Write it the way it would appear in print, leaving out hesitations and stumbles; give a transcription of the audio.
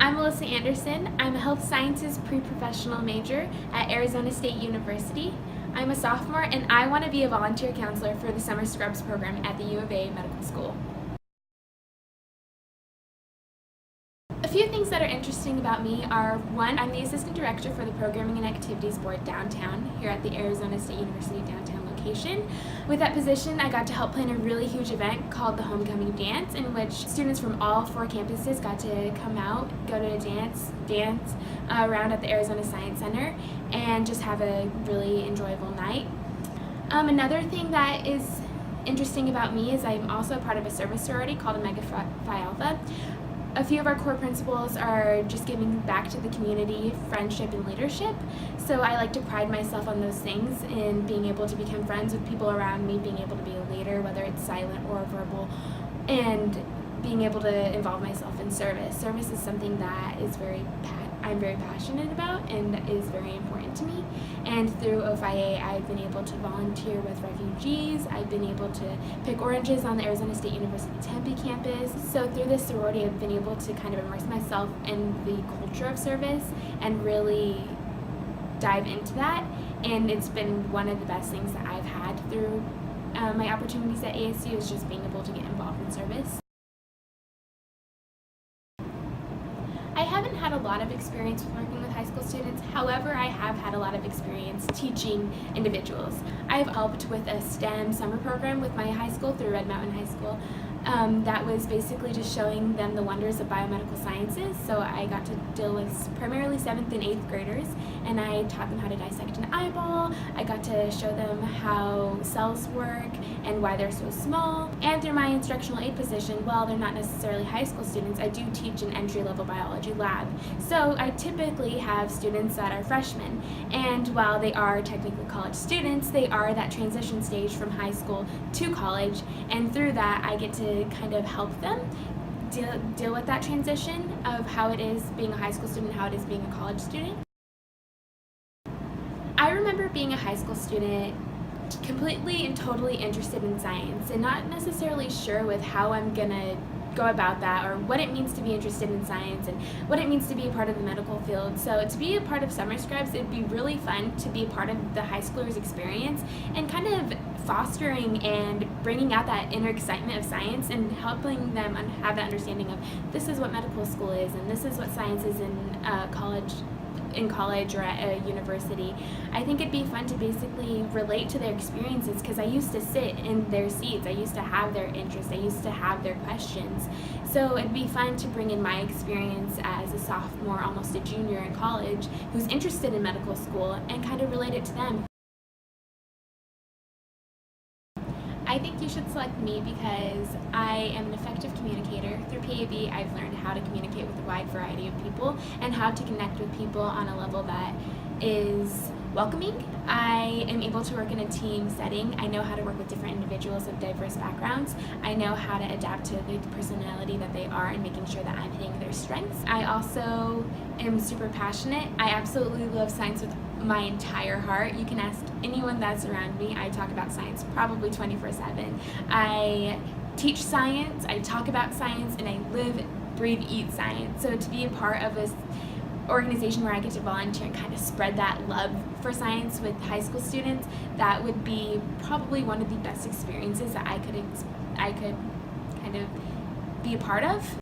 I'm Alyssa Anderson. I'm a health sciences pre-professional major at Arizona State University. I'm a sophomore and I want to be a volunteer counselor for the Summer Scrubs program at the U of A Medical School. A few things that are interesting about me are, one, I'm the assistant director for the Programming and Activities Board downtown here at the Arizona State University downtown location. With that position, I got to help plan a really huge event called the Homecoming Dance, in which students from all 4 campuses got to come out, go to a dance around at the Arizona Science Center, and just have a really enjoyable night. Another thing that is interesting about me is I'm also a part of a service sorority called Omega Phi Alpha. A few of our core principles are just giving back to the community, friendship, and leadership. So I like to pride myself on those things in being able to become friends with people around me, being able to be a leader, whether it's silent or verbal, and being able to involve myself in service. Service is something that is I'm very passionate about and is very important to me. And through OPHIA, I've been able to volunteer with refugees. I've been able to pick oranges on the Arizona State University Tempe campus. So through this sorority, I've been able to kind of immerse myself in the culture of service and really dive into that. And it's been one of the best things that I've had through my opportunities at ASU, is just being able to get involved in service. I haven't had a lot of experience with working with high school students. However, I have had a lot of experience teaching individuals. I've helped with a STEM summer program with my high school through Red Mountain High School. That was basically just showing them the wonders of biomedical sciences. So I got to deal with primarily 7th and 8th graders, and I taught them how to dissect an eyeball. I got to show them how cells work and why they're so small. And through my instructional aide position, while they're not necessarily high school students, I do teach an entry-level biology lab. So I typically have students that are freshmen, and while they are technically college students, they are that transition stage from high school to college, and through that I get to kind of help them deal with that transition of how it is being a high school student, how it is being a college student. I remember being a high school student completely and totally interested in science and not necessarily sure with how I'm gonna go about that or what it means to be interested in science and what it means to be a part of the medical field. So to be a part of Summer Scrubs, it'd be really fun to be a part of the high schoolers' experience and kind of fostering and bringing out that inner excitement of science and helping them have that understanding of this is what medical school is and this is what science is in college or at a university. I think it'd be fun to basically relate to their experiences, because I used to sit in their seats, I used to have their interests, I used to have their questions. So it'd be fun to bring in my experience as a sophomore, almost a junior in college, who's interested in medical school and kind of relate it to them. I think you should select me because I am an effective communicator. Through PAB, I've learned how to communicate with a wide variety of people and how to connect with people on a level that is welcoming. I am able to work in a team setting. I know how to work with different individuals of diverse backgrounds. I know how to adapt to the personality that they are and making sure that I'm hitting their strengths. I also am super passionate. I absolutely love science with my entire heart. You can ask anyone that's around me. I talk about science probably 24/7. I teach science, I talk about science, and I live, breathe, eat science. So to be a part of this organization where I get to volunteer and kind of spread that love for science with high school students, that would be probably one of the best experiences that I could kind of be a part of.